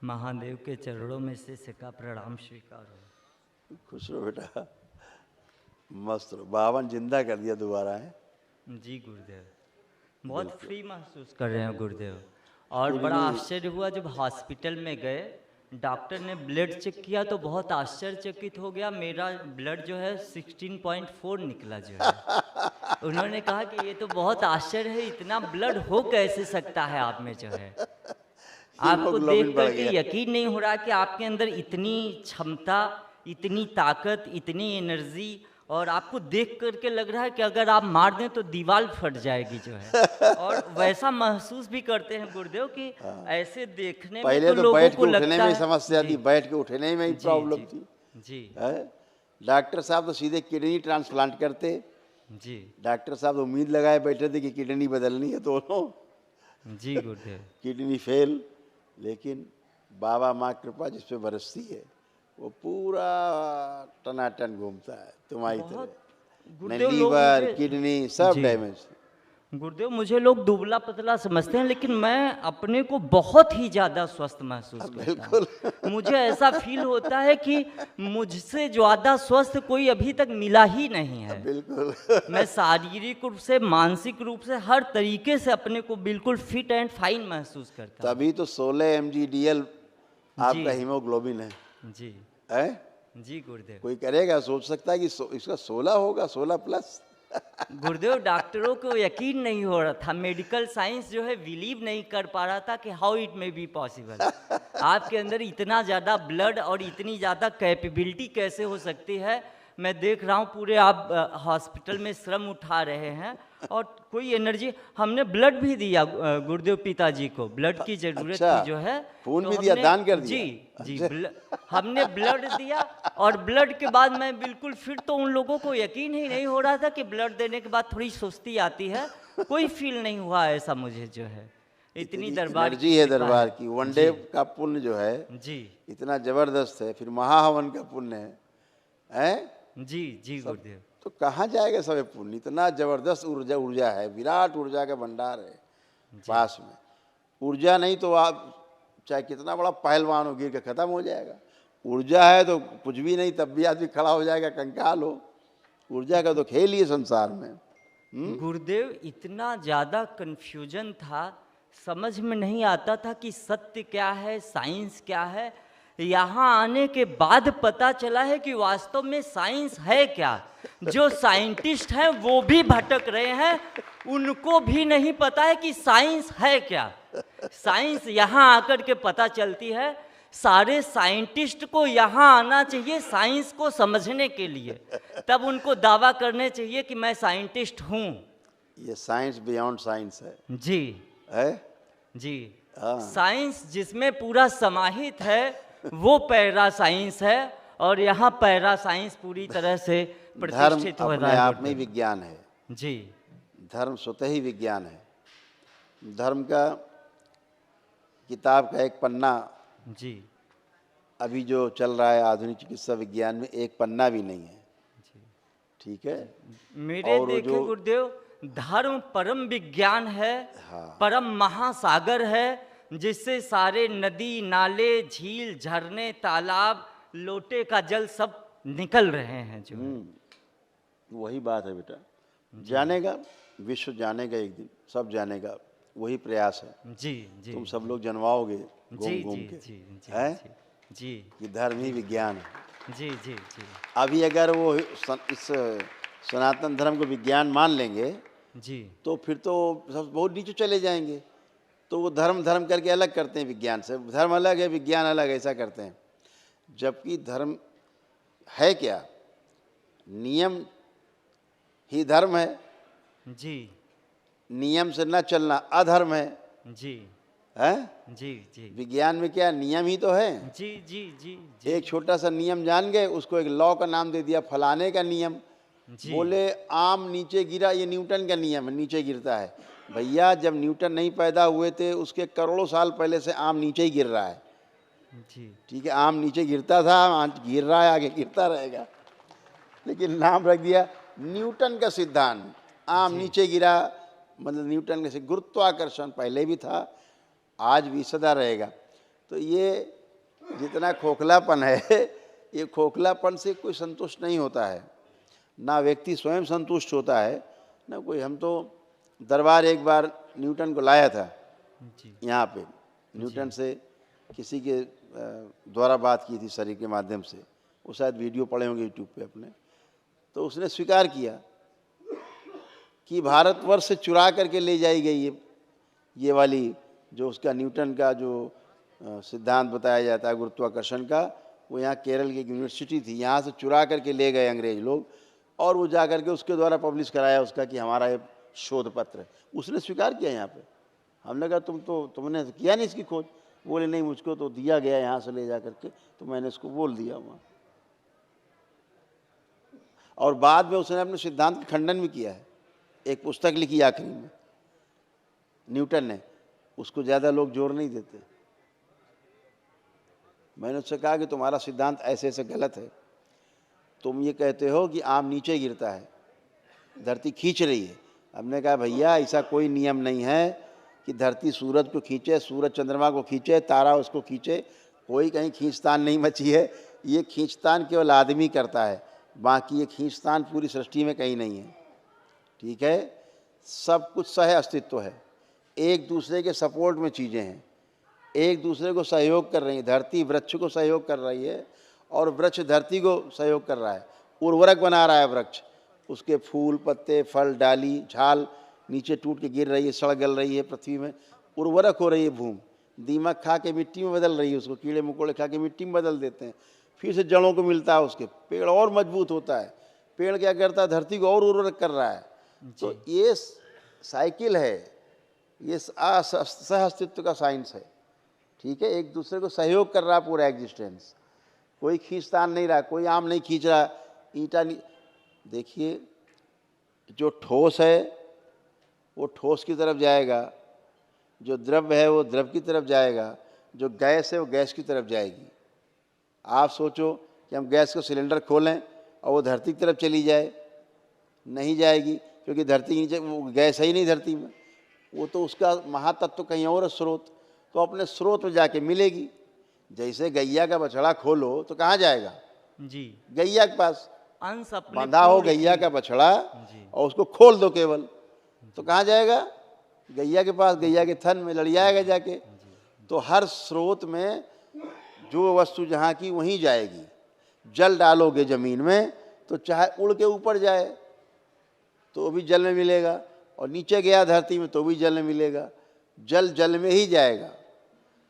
महादेव के चरणों में से सिक्का प्रणाम स्वीकार हो। खुश रहो बेटा, मस्त रहो। बावन जिंदा कर दिया दोबारा है। जी गुरुदेव, बहुत फ्री महसूस कर रहे हैं गुरुदेव। और कुछ बड़ा नहीं। आश्चर्य हुआ जब हॉस्पिटल में गए, डॉक्टर ने ब्लड चेक किया तो बहुत आश्चर्यचकित हो गया। मेरा ब्लड जो है 16.4 निकला जो है। उन्होंने कहा कि ये तो बहुत आश्चर्य है, इतना ब्लड हो कैसे सकता है आप में जो है। आपको हीमोग्लोबिन देख बढ़ करके गया। यकीन नहीं हो रहा कि आपके अंदर इतनी क्षमता, इतनी ताकत, इतनी एनर्जी, और आपको देख करके लग रहा है कि अगर आप मार दें तो दीवार फट जाएगी जो है। और वैसा महसूस भी करते हैं गुरुदेव कि ऐसे देखने में पहले तो तो लोगों बैठ के को उठने लगता में ही है। समस्या थी, जी, बैठ के उठने में ही जी, प्रॉब्लम जी, थी। जी, है? डॉक्टर साहब तो सीधे किडनी ट्रांसप्लांट करते। जी, डॉक्टर साहब तो उम्मीद लगाए बैठे थे कि किडनी बदलनी है दोनों। जी गुरुदेव। किडनी फेल, लेकिन बाबा माँ कृपा जिस पे बरसती है वो पूरा टनाटन घूमता है तुम्हारी तरह। बहुत न गुरुदेव, लोग लीवर मुझे, किडनी सब जी डैमेज। गुरुदेव, मुझे लोग दुबला पतला समझते हैं, लेकिन मैं अपने को बहुत ही ज़्यादा स्वस्थ महसूस करता बिल्कुल। हूँ। मुझे ऐसा फील होता है कि मुझसे ज़्यादा स्वस्थ कोई अभी तक मिला ही नहीं है। बिल्कुल। मैं शारीरिक रूप से, मानसिक रूप से, हर तरीके से अपने को बिल्कुल फिट एंड फाइन महसूस करता हूँ। तभी तो 16 mg/dl जी, आपका हीमोग्लोबिन जी, है? जी गुरुदेव। कोई करेगा, सोच सकता है कि इसका 16 होगा, 16+। गुरुदेव, डॉक्टरों को यकीन नहीं हो रहा था, मेडिकल साइंस जो है बिलीव नहीं कर पा रहा था कि how it may be possible. आपके अंदर इतना ज़्यादा ब्लड और इतनी ज़्यादा कैपेबिलिटी कैसे हो सकती है। मैं देख रहा हूँ पूरे आप हॉस्पिटल में श्रम उठा रहे हैं, और कोई एनर्जी। हमने ब्लड भी दिया गुरुदेव पिताजी को, ब्लड की ज़रूरत अच्छा, थी जो है। खून तो भी दिया, हमने, दान कर जी, दिया। जी, अच्छा। हमने ब्लड दिया, और ब्लड के बाद मैं बिल्कुल फिट। तो उन लोगों को यकीन ही नहीं हो रहा था कि ब्लड देने के बाद थोड़ी सुस्ती आती है। कोई फील नहीं हुआ ऐसा मुझे जो है। इतनी इतनी दरबार की एनर्जी है कृपा दरबार है। की। वनडे जी, का पुण्य जो है जी, इतना जबरदस्त है, फिर महाहवन का पुण्य है? जी, जी सब गुरुदेव। तो कहाँ जाएगा सब ये पुण्य? इतना जबरदस्त ऊर्जा, ऊर्जा है, विराट ऊर्जा का भंडार है जी, पास में। ऊर्जा नहीं तो आप चाहे कितना बड़ा पहलवान हो, गिर के खत्म हो जाएगा। ऊर्जा है तो कुछ भी नहीं, तब भी आदमी खड़ा हो जाएगा, कंकाल हो। ऊर्जा का तो खेल ही है संसार में। गुरुदेव, इतना ज़्यादा कन्फ्यूजन था, समझ में नहीं आता था कि सत्य क्या है, साइंस क्या है। यहाँ आने के बाद पता चला है कि वास्तव में साइंस है क्या। जो साइंटिस्ट हैं वो भी भटक रहे हैं, उनको भी नहीं पता है कि साइंस है क्या। साइंस यहाँ आकर के पता चलती है। सारे साइंटिस्ट को यहाँ आना चाहिए साइंस को समझने के लिए, तब उनको दावा करने चाहिए कि मैं साइंटिस्ट हूँ। ये साइंस बियॉन्ड साइंस जी, है? जी। हाँ। साइंस जिसमें पूरा समाहित है वो पैरा साइंस है, और यहाँ पैरा साइंस पूरी तरह से धर्म प्रतिष्ठित हो अपने रहा है आप में ही गुरुदेव। विज्ञान है। जी, धर्म स्वतः ही विज्ञान है। धर्म का किताब का एक पन्ना जी, अभी जो चल रहा है आधुनिक चिकित्सा विज्ञान में, एक पन्ना भी नहीं है। जी। ठीक है? मेरे और वो देखे जो गुरुदेव, धर्म परम विज्ञान है, हाँ। परम महासागर है, जिससे सारे नदी, नाले, झील, झरने, तालाब, लोटे का जल सब निकल रहे हैं जो है। वही बात है बेटा। जानेगा, विश्व जानेगा एक दिन, सब जानेगा। वही प्रयास है। जी, जी, तुम सब लोग जनवाओगे घूम जी, घूम जी, के, जी, जी, है जी, कि धर्म ही विज्ञान है। जी, जी, जी, अभी अगर वो इस सनातन धर्म को विज्ञान मान लेंगे जी, तो फिर तो सब बहुत नीचे चले जाएंगे। तो वो धर्म धर्म करके अलग करते हैं विज्ञान से। धर्म अलग है, विज्ञान अलग, ऐसा करते हैं। जबकि धर्म है क्या? नियम ही धर्म है। जी, नियम से न चलना अधर्म है। जी, हैं? जी, जी, विज्ञान में क्या नियम ही तो है। जी, जी, जी, जी, एक छोटा सा नियम जान गए, उसको एक लॉ का नाम दे दिया, फलाने का नियम। जी, बोले आम नीचे गिरा, ये न्यूटन का नियम है, नीचे गिरता है। भैया, जब न्यूटन नहीं पैदा हुए थे उसके करोड़ों साल पहले से आम नीचे ही गिर रहा है। जी, ठीक है, आम नीचे गिरता था, आज गिर रहा है, आगे गिरता रहेगा। लेकिन नाम रख दिया न्यूटन का सिद्धांत। आम नीचे गिरा, मतलब न्यूटन का गुरुत्वाकर्षण पहले भी था, आज भी सदा रहेगा। तो ये जितना खोखलापन है, ये खोखलापन से कोई संतुष्ट नहीं होता है, ना व्यक्ति स्वयं संतुष्ट होता है ना कोई। हम तो दरबार एक बार न्यूटन को लाया था जी यहाँ पे, न्यूटन से किसी के द्वारा बात की थी शरीर के माध्यम से, वो शायद वीडियो पड़े होंगे यूट्यूब पे अपने। तो उसने स्वीकार किया कि भारतवर्ष से चुरा करके ले जाई गई ये वाली जो उसका न्यूटन का जो सिद्धांत बताया जाता है गुरुत्वाकर्षण का, वो यहाँ केरल की एक यूनिवर्सिटी थी, यहाँ से चुरा करके ले गए अंग्रेज लोग, और वो जा करके उसके द्वारा पब्लिश कराया उसका कि हमारा ये शोध पत्र है। उसने स्वीकार किया यहाँ पे। हमने कहा तुमने किया नहीं इसकी खोज? बोले नहीं, मुझको तो दिया गया यहाँ से ले जा करके, तो मैंने इसको बोल दिया वहाँ। और बाद में उसने अपने सिद्धांत का खंडन भी किया है, एक पुस्तक लिखी आखिरी में न्यूटन ने, उसको ज़्यादा लोग जोर नहीं देते। मैंने उससे कहा कि तुम्हारा सिद्धांत ऐसे ऐसे गलत है, तुम ये कहते हो कि आम नीचे गिरता है, धरती खींच रही है। हमने कहा भैया ऐसा कोई नियम नहीं है कि धरती सूरज को खींचे, सूरज चंद्रमा को खींचे, तारा उसको खींचे, कोई कहीं खींचतान नहीं मची है। ये खींचतान केवल आदमी करता है, बाकी ये खींचतान पूरी सृष्टि में कहीं नहीं है। ठीक है, सब कुछ सह अस्तित्व है, एक दूसरे के सपोर्ट में चीज़ें हैं, एक दूसरे को सहयोग कर रही है। धरती वृक्ष को सहयोग कर रही है और वृक्ष धरती को सहयोग कर रहा है, उर्वरक बना रहा है वृक्ष, उसके फूल पत्ते फल डाली झाल नीचे टूट के गिर रही है, सड़ गल रही है पृथ्वी में, उर्वरक हो रही है भूमि। दीमक खा के मिट्टी में बदल रही है, उसको कीड़े मकोड़े खा के मिट्टी में बदल देते हैं, फिर से जड़ों को मिलता है, उसके पेड़ और मजबूत होता है। पेड़ क्या करता है, धरती को और उर्वरक कर रहा है। तो ये साइकिल है, ये सह अस्तित्व का साइंस है। ठीक है, एक दूसरे को सहयोग कर रहा है पूरा एग्जिस्टेंस, कोई खींचतान नहीं रहा, कोई आम नहीं खींच रहा, ईंटा नहीं। देखिए जो ठोस है वो ठोस की तरफ जाएगा, जो द्रव्य है वो द्रव की तरफ जाएगा, जो गैस है वो गैस की तरफ जाएगी। आप सोचो कि हम गैस का सिलेंडर खोलें और वो धरती की तरफ चली जाए, नहीं जाएगी, क्योंकि धरती के नीचे वो गैस है ही नहीं धरती में, वो तो उसका महातत्व कहीं और है, स्रोत, तो अपने स्रोत में जाके मिलेगी। जैसे गैया का बछड़ा खोलो तो कहाँ जाएगा? जी, गैया के पास अंश अपने बंधा हो गैया का बछड़ा और उसको खोल दो केवल, तो कहाँ जाएगा? गैया के पास, गैया के थन में लड़ियाएगा जाके। तो हर स्रोत में जो वस्तु जहाँ की वहीं जाएगी। जल डालोगे जमीन में तो चाहे उड़ के ऊपर जाए तो भी जल में मिलेगा, और नीचे गया धरती में तो भी जल में मिलेगा, जल जल में ही जाएगा।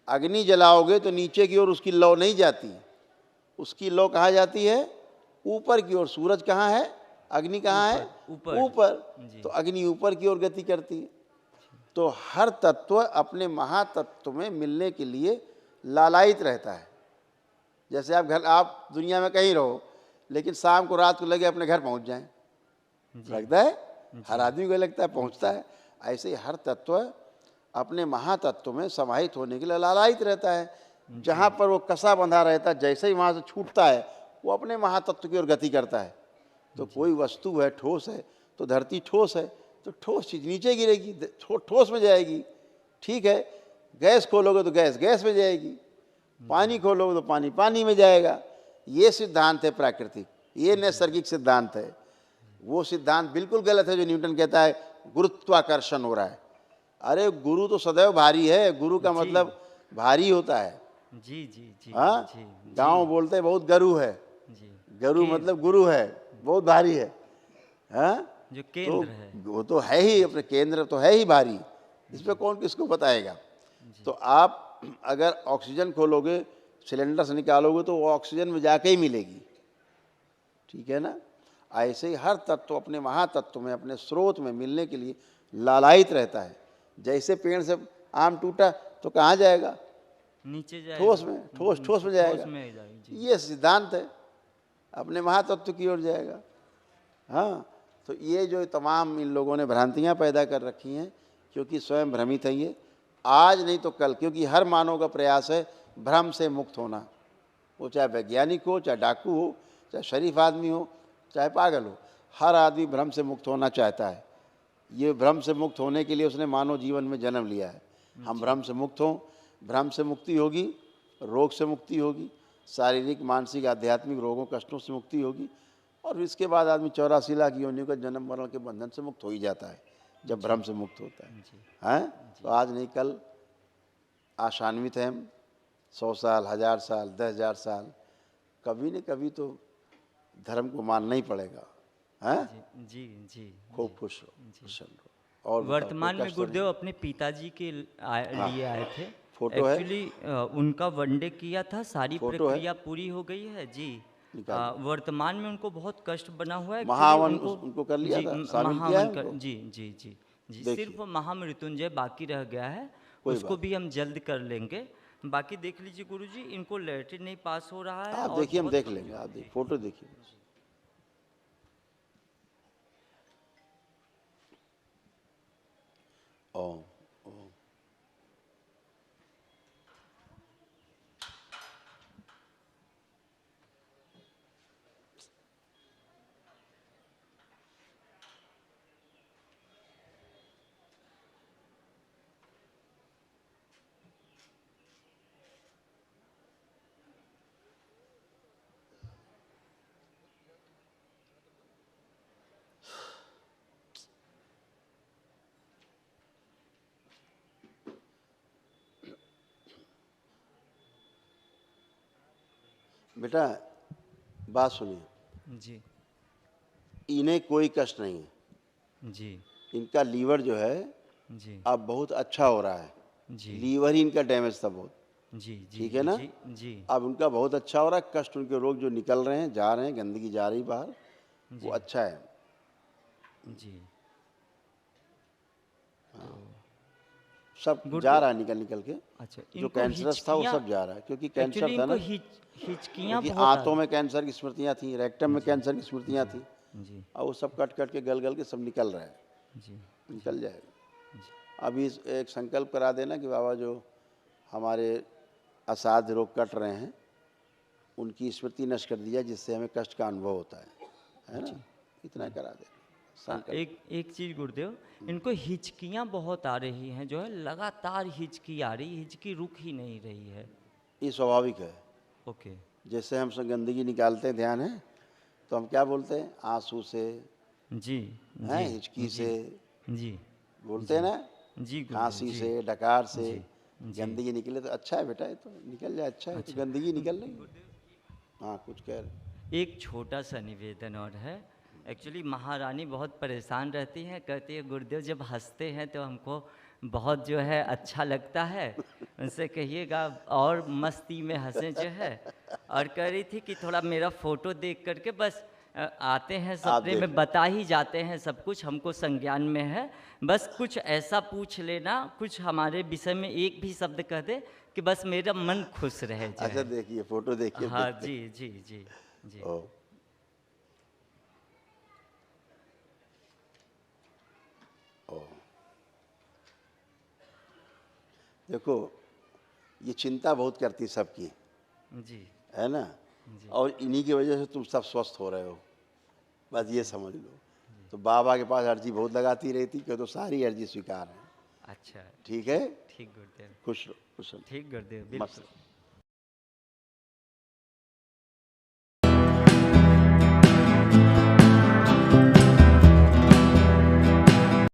अग्नि जलाओगे तो नीचे की ओर उसकी लौ नहीं जाती, उसकी लौ कहाँ जाती है? ऊपर की ओर। सूरज कहाँ है? अग्नि कहाँ है? ऊपर। तो अग्नि ऊपर की ओर गति करती है। तो हर तत्व अपने महातत्व में मिलने के लिए लालायित रहता है। जैसे आप दुनिया में कहीं रहो, लेकिन शाम को रात को लगे अपने घर पहुंच जाएं, लगता है? हर आदमी को लगता है, पहुंचता है। ऐसे ही हर तत्व अपने महातत्व में समाहित होने के लिए लालायित रहता है। जहाँ पर वो कसा बंधा रहता है, जैसे ही वहाँ से छूटता है वो अपने महातत्व की ओर गति करता है। तो कोई वस्तु है, ठोस है, तो धरती ठोस है, तो ठोस चीज नीचे गिरेगी, ठोस में जाएगी। ठीक है, गैस खोलोगे तो गैस गैस में जाएगी, पानी खोलोगे तो पानी पानी में जाएगा। ये सिद्धांत है प्राकृतिक, ये नैसर्गिक सिद्धांत है। वो सिद्धांत बिल्कुल गलत है जो न्यूटन कहता है गुरुत्वाकर्षण हो रहा है। अरे गुरु तो सदैव भारी है, गुरु का मतलब भारी होता है। जी जी जी। हाँ, गाँव बोलते हैं बहुत गरु है, गरु मतलब गुरु है, बहुत भारी है। हाँ, जो केंद्र है वो तो है ही, अपने केंद्र तो है ही भारी, इस पर कौन किसको बताएगा। तो आप अगर ऑक्सीजन खोलोगे, सिलेंडर से निकालोगे तो वो ऑक्सीजन में जाके ही मिलेगी। ठीक है ना? ऐसे ही हर तत्व अपने महातत्व में, अपने स्रोत में मिलने के लिए लालायित रहता है। जैसे पेड़ से आम टूटा तो कहाँ जाएगा? नीचे जाएगा, ठोस में, ठोस में जाएगा। ये सिद्धांत है, अपने महातत्व की ओर जाएगा। हाँ, तो ये जो तमाम इन लोगों ने भ्रांतियाँ पैदा कर रखी हैं, क्योंकि स्वयं भ्रमित है ये, आज नहीं तो कल, क्योंकि हर मानव का प्रयास है भ्रम से मुक्त होना। वो चाहे वैज्ञानिक हो, चाहे डाकू हो, चाहे शरीफ आदमी हो, चाहे पागल हो, हर आदमी भ्रम से मुक्त होना चाहता है। ये भ्रम से मुक्त होने के लिए उसने मानव जीवन में जन्म लिया है। हम भ्रम से मुक्त हों, भ्रम से मुक्ति होगी रोग से मुक्ति होगी, शारीरिक मानसिक आध्यात्मिक रोगों कष्टों से मुक्ति होगी, और इसके बाद आदमी 84 लाख योनियों का जन्म मरण के बंधन से मुक्त हो ही जाता है जब भ्रम से मुक्त होता है। जी हैं? तो आज नहीं कल आशान्वित हैं हम, 100 साल, 1000 साल, 10,000 साल, कभी न कभी तो धर्म को मानना ही पड़ेगा। हैं? जी जी जी खूब खुश रहो, प्रसन्न रहो। और बताओ, वर्तमान कोई में कष्ट तो गुरुदेव अपने पिताजी के लिए आए थे। फोटो है? एक्चुअली उना वनडे किया था, सारी फोटो है? प्रक्रिया पूरी हो गई है जी। निकालो। वर्तमान में उनको बहुत कष्ट बना हुआ है। एक्चुअली महावन उनको उनको कर लिया जी था, शामिल किया है उनको? जी जी जी जी, देखिए। सिर्फ महामृत्युंजय बाकी रह गया है, कोई उसको बात भी हम जल्द कर लेंगे। बाकी देख लीजिए गुरुजी, इनको लैट्रिन नहीं पास हो रहा है आप और देखिए, हम बहुत देख लेंगे। आप देखिए, फोटो देखिए। ओम ओम। बेटा बात सुनिए, जी इन्हें कोई कष्ट नहीं है। जी इनका लीवर जो है जी अब बहुत अच्छा हो रहा है। जी लीवर ही इनका डैमेज था बहुत, जी जी ठीक है ना? जी जी अब उनका बहुत अच्छा हो रहा है। कष्ट उनके रोग जो निकल रहे हैं, जा रहे हैं, गंदगी जा रही बाहर, वो अच्छा है। जी सब जा रहा है निकल निकल के। अच्छा, जो इनको कैंसरस था वो हिचकियाँ, सब जा रहा है, क्योंकि एक्चुअली कैंसर था इनको ना। हिचकियाँ क्योंकि बहुत आ आंतों में कैंसर की स्मृतियाँ थी, रेक्टम में कैंसर की स्मृतियाँ थी, जी और वो सब कट कट के गल गल के सब निकल रहा है। जी निकल जाएगा। अभी एक संकल्प करा देना कि बाबा जो हमारे असाध्य रोग कट रहे हैं उनकी स्मृति नष्ट कर दिया, जिससे हमें कष्ट का अनुभव होता है ना? इतना करा देना संकल्प। एक चीज़ गुरुदेव, इनको हिचकियाँ बहुत आ रही हैं, जो है लगातार हिचकी आ रही, हिचकी रुक ही नहीं रही है। ये स्वाभाविक है। ओके जैसे हम सब गंदगी निकालते हैं, ध्यान है, तो हम क्या बोलते हैं? आंसू से, जी हैं, जी हिचकी जी से जी बोलते हैं ना, जी गुरुदेव खांसी जी से, डकार से जी जी गंदगी निकले तो अच्छा है बेटा, ये तो निकल जाए, अच्छा है। तो गंदगी निकल रही है। हाँ, कुछ कह रहे। एक छोटा सा निवेदन और है। एक्चुअली महारानी बहुत परेशान रहती हैं, कहती है गुरुदेव जब हंसते हैं तो हमको बहुत जो है अच्छा लगता है, उनसे कहिएगा और मस्ती में हंसें जो है। और कह रही थी कि थोड़ा मेरा फ़ोटो देख करके बस आते हैं सपने देख में, बता ही जाते हैं सब कुछ, हमको संज्ञान में है, बस कुछ ऐसा पूछ लेना, कुछ हमारे विषय में एक भी शब्द कह दे कि बस मेरा मन खुश रहे जो अच्छा, है। देखिए फोटो देखिए, हाँ देखते। जी जी जी जी ओ, ओ, देखो ये चिंता बहुत करती है सबकी, जी है ना? और इन्हीं की वजह से तुम सब स्वस्थ हो रहे हो, बस ये समझ लो। तो बाबा के पास अर्जी बहुत लगाती रहती, क्यों? तो सारी अर्जी स्वीकार है। अच्छा ठीक है? ठीक गुरुदेव, खुश रहो, खुश रहो। ठीक गुरुदेव, मस्त बिल्कुल।